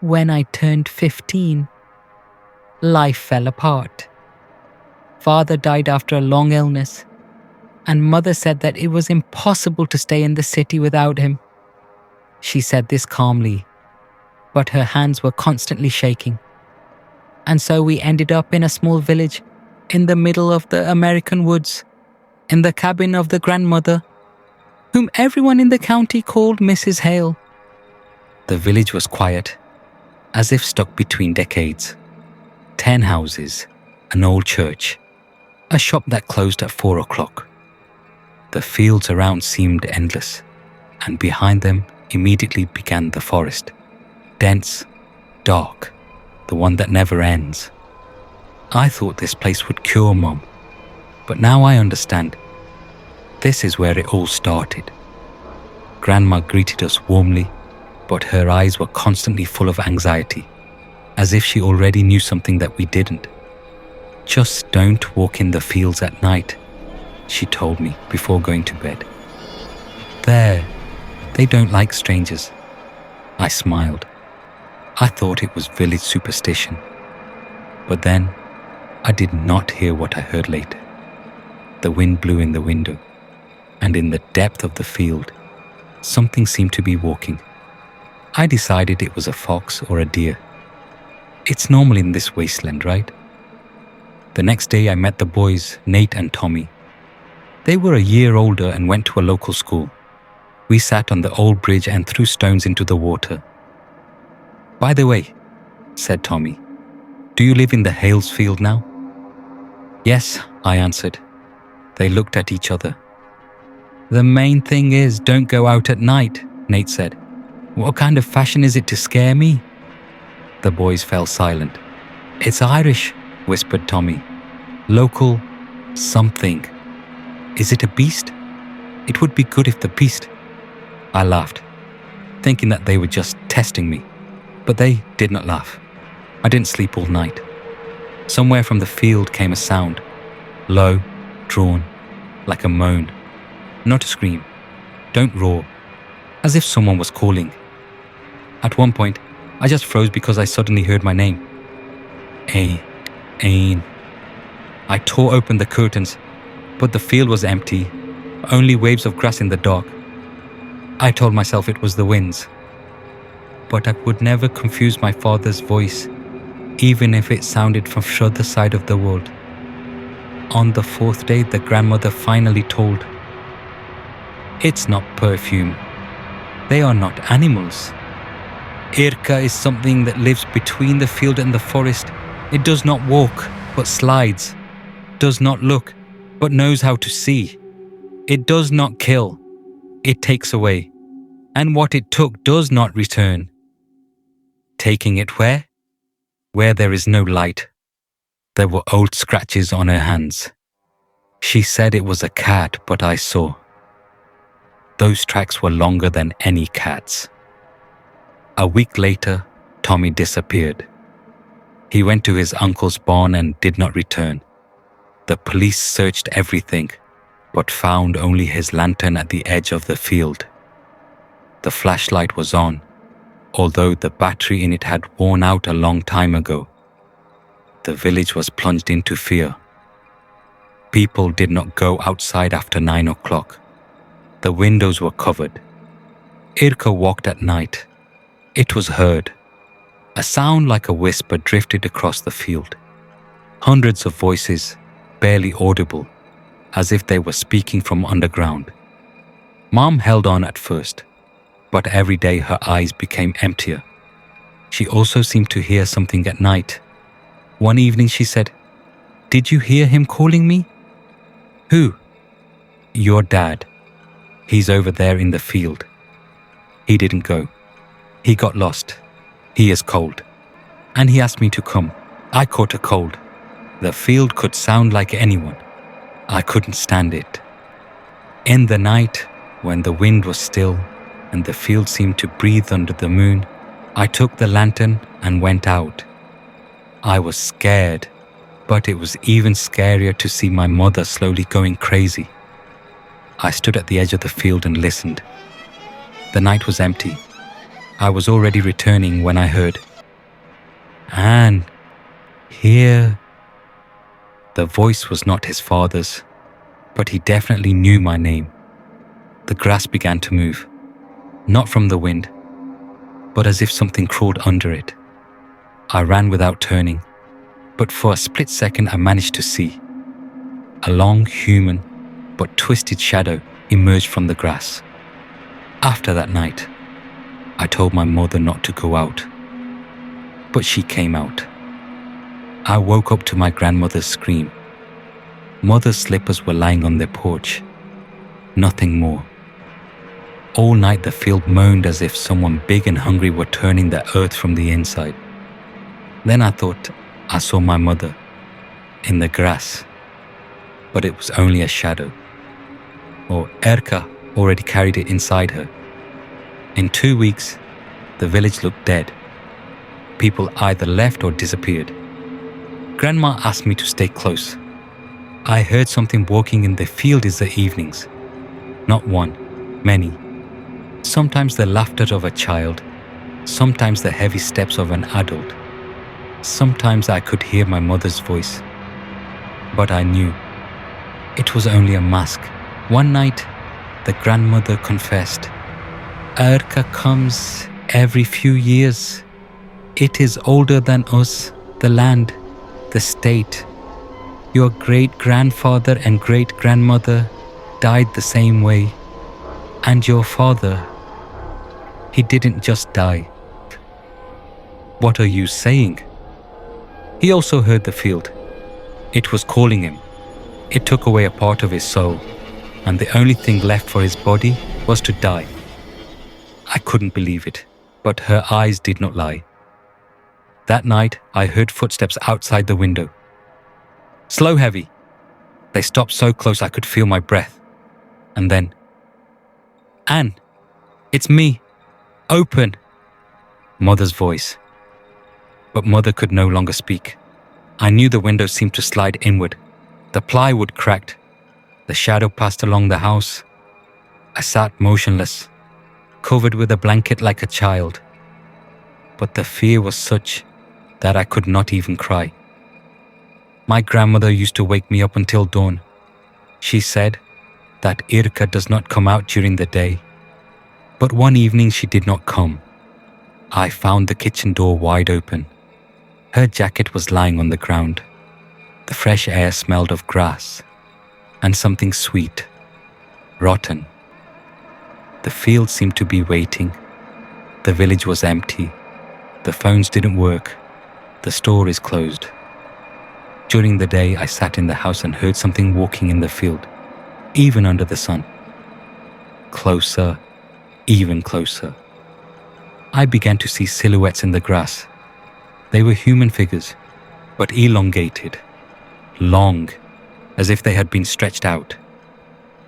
When I turned 15, life fell apart. Father died after a long illness, and Mother said that it was impossible to stay in the city without him. She said this calmly, but her hands were constantly shaking. And so we ended up in a small village in the middle of the American woods, in the cabin of the grandmother, whom everyone in the county called Mrs. Hale. The village was quiet, as if stuck between decades. 10 houses, an old church, a shop that closed at 4 o'clock. The fields around seemed endless, and behind them immediately began the forest, dense, dark, the one that never ends. I thought this place would cure Mum, but now I understand. This is where it all started. Grandma greeted us warmly, but her eyes were constantly full of anxiety, as if she already knew something that we didn't. Just don't walk in the fields at night, she told me before going to bed. They don't like strangers. I smiled. I thought it was village superstition. But then, I did not hear what I heard later. The wind blew in the window, and in the depth of the field, something seemed to be walking. I decided it was a fox or a deer. It's normal in this wasteland, right? The next day I met the boys, Nate and Tommy. They were a year older and went to a local school. We sat on the old bridge and threw stones into the water. "By the way," said Tommy, "do you live in the Hales field now?" "Yes," I answered. They looked at each other. "The main thing is, don't go out at night," Nate said. "What kind of fashion is it to scare me?" The boys fell silent. "It's Irish," whispered Tommy. "Local something. Is it a beast? It would be good if the beast..." I laughed, thinking that they were just testing me, but they did not laugh. I didn't sleep all night. Somewhere from the field came a sound, low, drawn, like a moan. Not a scream. Don't roar. As if someone was calling. At one point, I just froze because I suddenly heard my name. Ain. I tore open the curtains, but the field was empty, only waves of grass in the dark. I told myself it was the winds. But I would never confuse my father's voice, even if it sounded from the other side of the world. On the 4th day, the grandmother finally told, "It's not perfume. They are not animals. Irka is something that lives between the field and the forest. It does not walk, but slides. Does not look, but knows how to see. It does not kill. It takes away. And what it took does not return." Taking it where? Where there is no light. There were old scratches on her hands. She said it was a cat, but I saw. Those tracks were longer than any cat's. A week later, Tommy disappeared. He went to his uncle's barn and did not return. The police searched everything, but found only his lantern at the edge of the field. The flashlight was on, although the battery in it had worn out a long time ago. The village was plunged into fear. People did not go outside after 9 o'clock. The windows were covered. Irka walked at night. It was heard. A sound like a whisper drifted across the field. Hundreds of voices, barely audible, as if they were speaking from underground. Mom held on at first, but every day her eyes became emptier. She also seemed to hear something at night. One evening she said, "Did you hear him calling me?" "Who?" "Your dad. He's over there in the field." He didn't go. He got lost. He is cold. And he asked me to come. I caught a cold. The field could sound like anyone. I couldn't stand it. In the night, when the wind was still and the field seemed to breathe under the moon, I took the lantern and went out. I was scared, but it was even scarier to see my mother slowly going crazy. I stood at the edge of the field and listened. The night was empty. I was already returning when I heard, "Anne, here." The voice was not his father's, but he definitely knew my name. The grass began to move, not from the wind, but as if something crawled under it. I ran without turning, but for a split second I managed to see. A long, human, but twisted shadow emerged from the grass. After that night, I told my mother not to go out, but she came out. I woke up to my grandmother's scream. Mother's slippers were lying on their porch. Nothing more. All night the field moaned as if someone big and hungry were turning the earth from the inside. Then I thought I saw my mother in the grass, but it was only a shadow. Or Irka already carried it inside her. In 2 weeks, the village looked dead. People either left or disappeared. Grandma asked me to stay close. I heard something walking in the field in the evenings. Not one, many. Sometimes the laughter of a child, sometimes the heavy steps of an adult. Sometimes I could hear my mother's voice. But I knew it was only a mask. One night, the grandmother confessed, "Irka comes every few years. It is older than us, the land, the state. Your great-grandfather and great-grandmother died the same way. And your father, he didn't just die." "What are you saying?" He also heard the field. It was calling him. It took away a part of his soul, and the only thing left for his body was to die. I couldn't believe it, but her eyes did not lie. That night, I heard footsteps outside the window. Slow, heavy. They stopped so close I could feel my breath. And then, "Anne, it's me. Open." Mother's voice. But Mother could no longer speak. I knew the window seemed to slide inward. The plywood cracked. The shadow passed along the house. I sat motionless, covered with a blanket like a child. But the fear was such that I could not even cry. My grandmother used to wake me up until dawn. She said that Irka does not come out during the day. But one evening she did not come. I found the kitchen door wide open. Her jacket was lying on the ground. The fresh air smelled of grass and something sweet, rotten. The field seemed to be waiting. The village was empty. The phones didn't work. The store is closed. During the day, I sat in the house and heard something walking in the field, even under the sun. Closer, even closer. I began to see silhouettes in the grass. They were human figures, but elongated, long, as if they had been stretched out.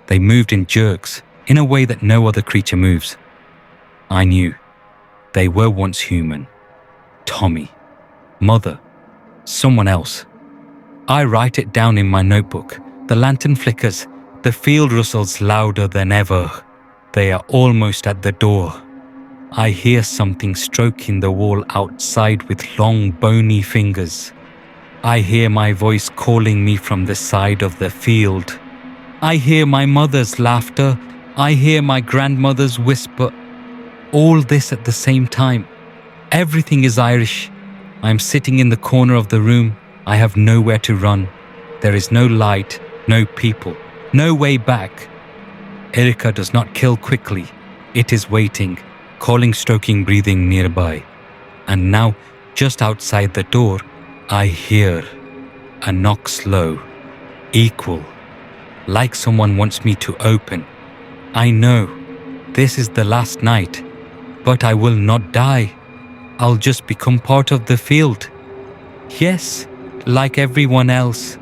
They moved in jerks, in a way that no other creature moves. I knew they were once human. Tommy, Mother, someone else. I write it down in my notebook. The lantern flickers. The field rustles louder than ever. They are almost at the door. I hear something stroking the wall outside with long, bony fingers. I hear my voice calling me from the side of the field. I hear my mother's laughter. I hear my grandmother's whisper. All this at the same time. Everything is Irish. I am sitting in the corner of the room. I have nowhere to run. There is no light, no people, no way back. Irka does not kill quickly. It is waiting, calling, stroking, breathing nearby. And now, just outside the door, I hear a knock slow, equal, like someone wants me to open. I know this is the last night, but I will not die. I'll just become part of the field. Yes, like everyone else.